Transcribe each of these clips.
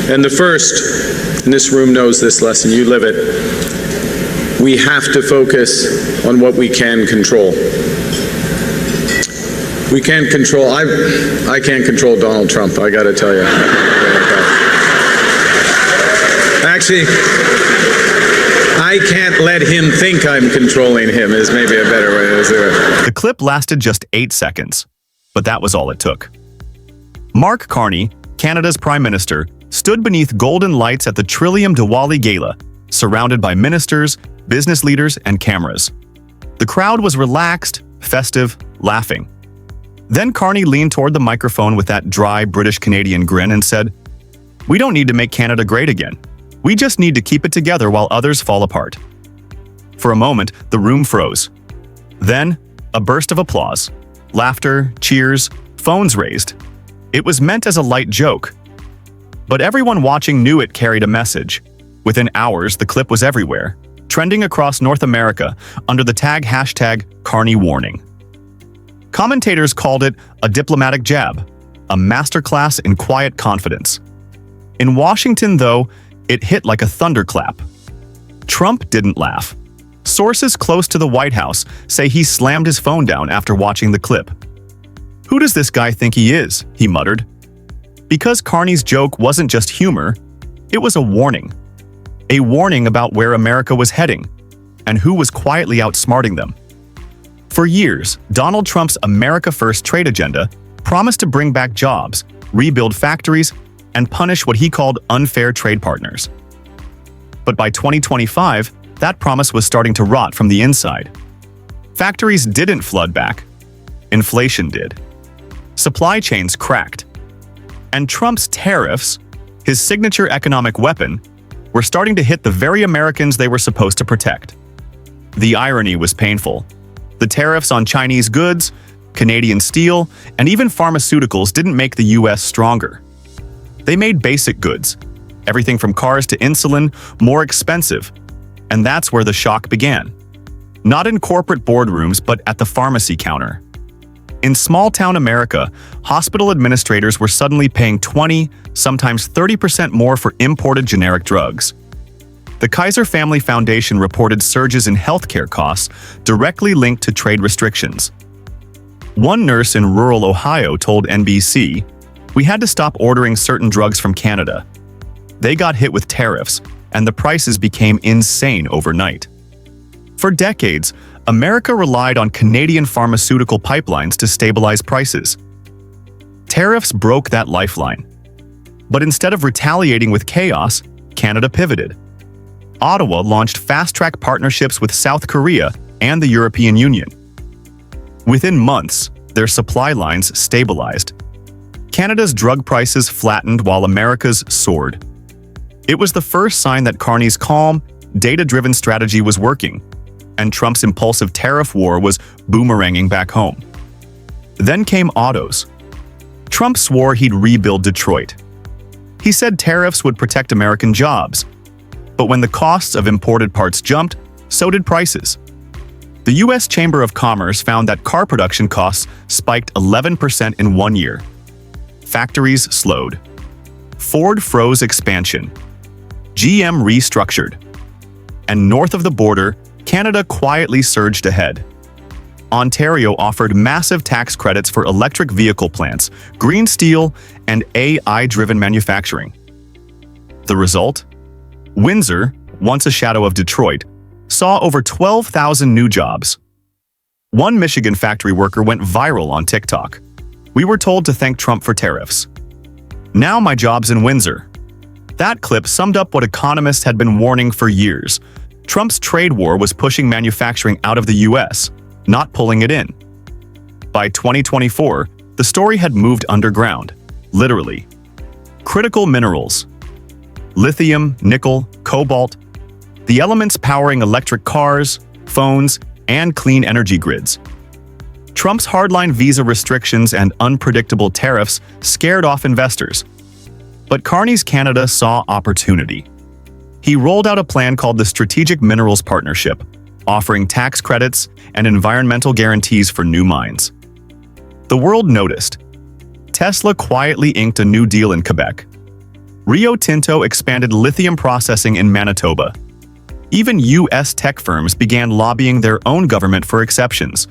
And the first, and this room knows this lesson, you live it, we have to focus on what we can control. We can't control, I can't control Donald Trump, I gotta tell you. Actually, I can't let him think I'm controlling him is maybe a better way to do it. The clip lasted just 8 seconds, but that was all it took. Mark Carney, Canada's Prime Minister, stood beneath golden lights at the Trillium Diwali Gala, surrounded by ministers, business leaders, and cameras. The crowd was relaxed, festive, laughing. Then Carney leaned toward the microphone with that dry British-Canadian grin and said, "We don't need to make Canada great again. We just need to keep it together while others fall apart." For a moment, the room froze. Then, a burst of applause. Laughter, cheers, phones raised. It was meant as a light joke. But everyone watching knew it carried a message. Within hours, the clip was everywhere, trending across North America under the tag #CarneyWarning. Commentators called it a diplomatic jab, a masterclass in quiet confidence. In Washington, though, it hit like a thunderclap. Trump didn't laugh. Sources close to the White House say he slammed his phone down after watching the clip. "Who does this guy think he is?" he muttered. Because Carney's joke wasn't just humor, it was a warning. A warning about where America was heading and who was quietly outsmarting them. For years, Donald Trump's America First trade agenda promised to bring back jobs, rebuild factories, and punish what he called unfair trade partners. But by 2025, that promise was starting to rot from the inside. Factories didn't flood back. Inflation did. Supply chains cracked. And Trump's tariffs, his signature economic weapon, were starting to hit the very Americans they were supposed to protect. The irony was painful. The tariffs on Chinese goods, Canadian steel, and even pharmaceuticals didn't make the US stronger. They made basic goods, everything from cars to insulin, more expensive. And that's where the shock began. Not in corporate boardrooms, but at the pharmacy counter. In small-town America, hospital administrators were suddenly paying 20, sometimes 30% more for imported generic drugs. The Kaiser Family Foundation reported surges in healthcare costs directly linked to trade restrictions. One nurse in rural Ohio told NBC, "We had to stop ordering certain drugs from Canada. They got hit with tariffs, and the prices became insane overnight." For decades, America relied on Canadian pharmaceutical pipelines to stabilize prices. Tariffs broke that lifeline. But instead of retaliating with chaos, Canada pivoted. Ottawa launched fast-track partnerships with South Korea and the European Union. Within months, their supply lines stabilized. Canada's drug prices flattened while America's soared. It was the first sign that Carney's calm, data-driven strategy was working, and Trump's impulsive tariff war was boomeranging back home. Then came autos. Trump swore he'd rebuild Detroit. He said tariffs would protect American jobs. But when the costs of imported parts jumped, so did prices. The U.S. Chamber of Commerce found that car production costs spiked 11% in 1 year. Factories slowed. Ford froze expansion. GM restructured. And north of the border, Canada quietly surged ahead. Ontario offered massive tax credits for electric vehicle plants, green steel, and AI-driven manufacturing. The result? Windsor, once a shadow of Detroit, saw over 12,000 new jobs. One Michigan factory worker went viral on TikTok. "We were told to thank Trump for tariffs. Now my job's in Windsor." That clip summed up what economists had been warning for years. Trump's trade war was pushing manufacturing out of the U.S., not pulling it in. By 2024, the story had moved underground, literally. Critical minerals. Lithium, nickel, cobalt, the elements powering electric cars, phones, and clean energy grids. Trump's hardline visa restrictions and unpredictable tariffs scared off investors. But Carney's Canada saw opportunity. He rolled out a plan called the Strategic Minerals Partnership, offering tax credits and environmental guarantees for new mines. The world noticed. Tesla quietly inked a new deal in Quebec. Rio Tinto expanded lithium processing in Manitoba. Even U.S. tech firms began lobbying their own government for exceptions,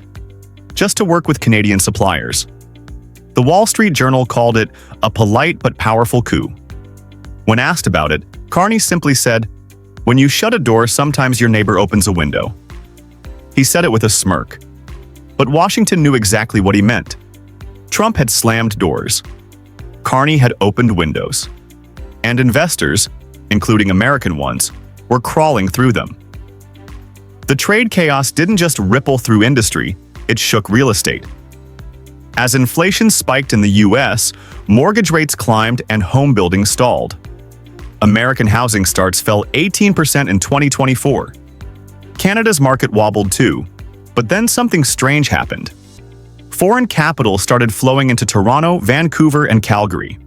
just to work with Canadian suppliers. The Wall Street Journal called it a polite but powerful coup. When asked about it, Carney simply said, "When you shut a door, sometimes your neighbor opens a window." He said it with a smirk. But Washington knew exactly what he meant. Trump had slammed doors. Carney had opened windows. And investors, including American ones, were crawling through them. The trade chaos didn't just ripple through industry, it shook real estate. As inflation spiked in the U.S., mortgage rates climbed and home building stalled. American housing starts fell 18% in 2024. Canada's market wobbled too, but then something strange happened. Foreign capital started flowing into Toronto, Vancouver, and Calgary.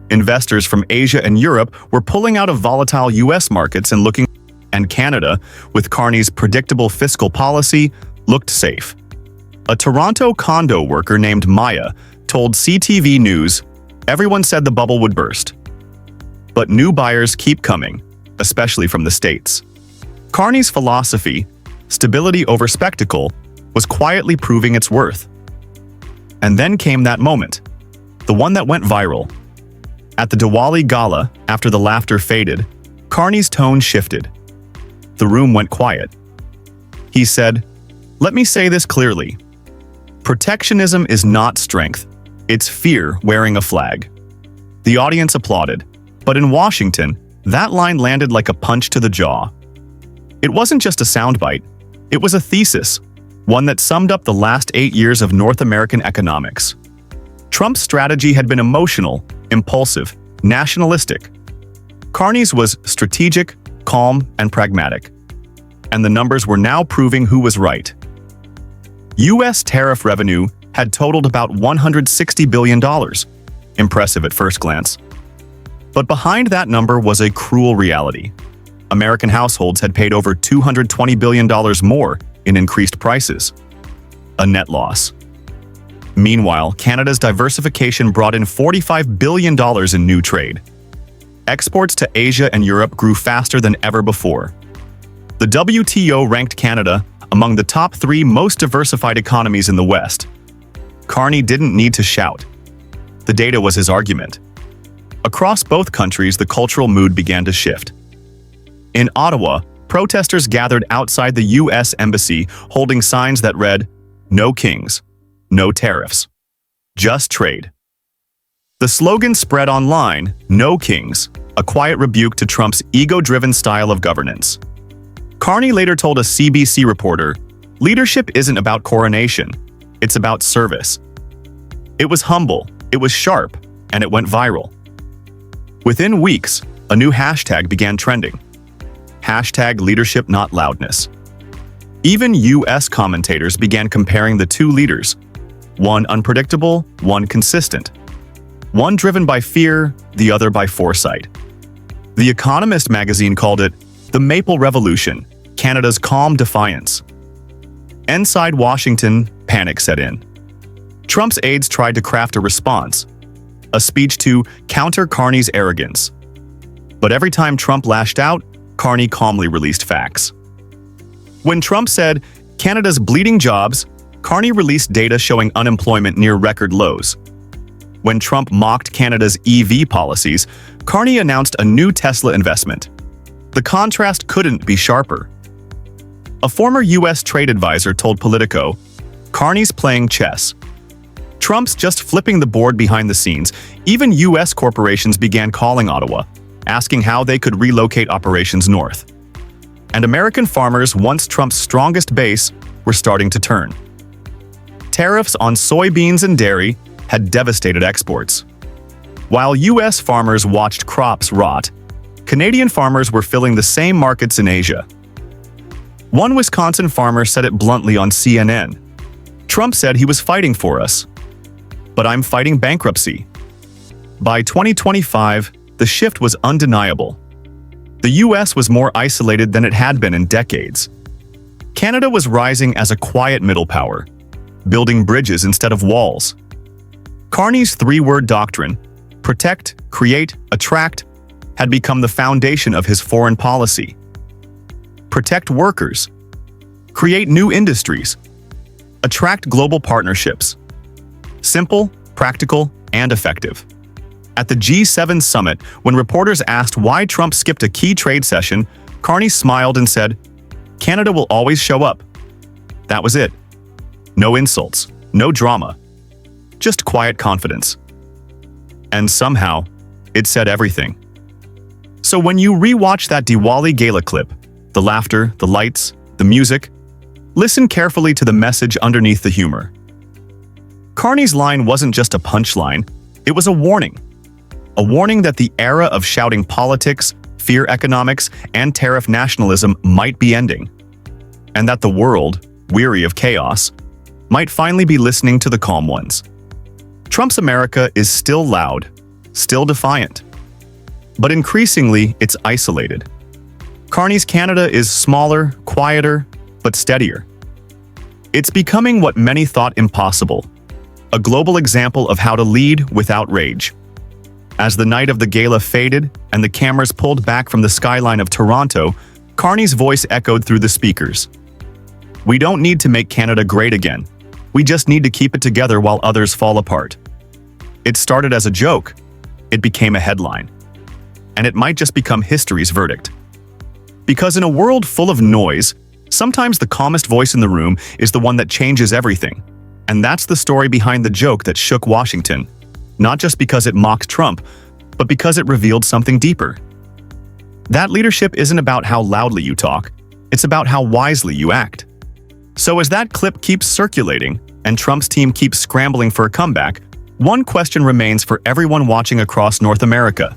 Investors from Asia and Europe were pulling out of volatile U.S. markets and looking, and Canada, with Carney's predictable fiscal policy, looked safe. A Toronto condo worker named Maya told CTV News, "Everyone said the bubble would burst. But new buyers keep coming, especially from the States." Carney's philosophy, stability over spectacle, was quietly proving its worth. And then came that moment, the one that went viral. At the Diwali Gala, after the laughter faded, Carney's tone shifted. The room went quiet. He said, "Let me say this clearly. Protectionism is not strength. It's fear wearing a flag." The audience applauded, but in Washington, that line landed like a punch to the jaw. It wasn't just a soundbite, it was a thesis, one that summed up the last 8 years of North American economics. Trump's strategy had been emotional, impulsive, nationalistic. Carney's was strategic, calm, and pragmatic. And the numbers were now proving who was right. U.S. tariff revenue had totaled about $160 billion. Impressive at first glance. But behind that number was a cruel reality. American households had paid over $220 billion more in increased prices. A net loss. Meanwhile, Canada's diversification brought in $45 billion in new trade. Exports to Asia and Europe grew faster than ever before. The WTO ranked Canada among the top 3 most diversified economies in the West. Carney didn't need to shout. The data was his argument. Across both countries, the cultural mood began to shift. In Ottawa, protesters gathered outside the U.S. Embassy holding signs that read, "No kings, no tariffs, just trade." The slogan spread online, "No kings," a quiet rebuke to Trump's ego-driven style of governance. Carney later told a CBC reporter, "Leadership isn't about coronation, it's about service." It was humble, it was sharp, and it went viral. Within weeks, a new hashtag began trending. Hashtag leadership not loudness. Even U.S. commentators began comparing the two leaders. One unpredictable, one consistent. One driven by fear, the other by foresight. The Economist magazine called it the Maple Revolution, Canada's calm defiance. Inside Washington, panic set in. Trump's aides tried to craft a response, a speech to counter Carney's arrogance. But every time Trump lashed out, Carney calmly released facts. When Trump said, "Canada's bleeding jobs," Carney released data showing unemployment near record lows. When Trump mocked Canada's EV policies, Carney announced a new Tesla investment. The contrast couldn't be sharper. A former U.S. trade advisor told Politico, "Carney's playing chess. Trump's just flipping the board behind the scenes." Even U.S. corporations began calling Ottawa, asking how they could relocate operations north. And American farmers, once Trump's strongest base, were starting to turn. Tariffs on soybeans and dairy had devastated exports. While U.S. farmers watched crops rot, Canadian farmers were filling the same markets in Asia. One Wisconsin farmer said it bluntly on CNN. "Trump said he was fighting for us. But I'm fighting bankruptcy." By 2025, the shift was undeniable. The U.S. was more isolated than it had been in decades. Canada was rising as a quiet middle power, building bridges instead of walls. Carney's 3-word doctrine, protect, create, attract, had become the foundation of his foreign policy. Protect workers. Create new industries. Attract global partnerships. Simple, practical, and effective. At the G7 summit, when reporters asked why Trump skipped a key trade session, Carney smiled and said, "Canada will always show up." That was it. No insults, no drama, just quiet confidence. And somehow, it said everything. So when you rewatch that Diwali Gala clip, the laughter, the lights, the music, listen carefully to the message underneath the humor. Carney's line wasn't just a punchline, it was a warning. A warning that the era of shouting politics, fear economics, and tariff nationalism might be ending. And that the world, weary of chaos, might finally be listening to the calm ones. Trump's America is still loud, still defiant. But increasingly, it's isolated. Carney's Canada is smaller, quieter, but steadier. It's becoming what many thought impossible, a global example of how to lead without rage. As the night of the gala faded and the cameras pulled back from the skyline of Toronto, Carney's voice echoed through the speakers. "We don't need to make Canada great again. We just need to keep it together while others fall apart." It started as a joke. It became a headline. And it might just become history's verdict. Because in a world full of noise, sometimes the calmest voice in the room is the one that changes everything. And that's the story behind the joke that shook Washington. Not just because it mocked Trump, but because it revealed something deeper. That leadership isn't about how loudly you talk, it's about how wisely you act. So as that clip keeps circulating, and Trump's team keeps scrambling for a comeback, one question remains for everyone watching across North America.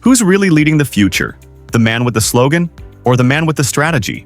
Who's really leading the future? The man with the slogan, or the man with the strategy?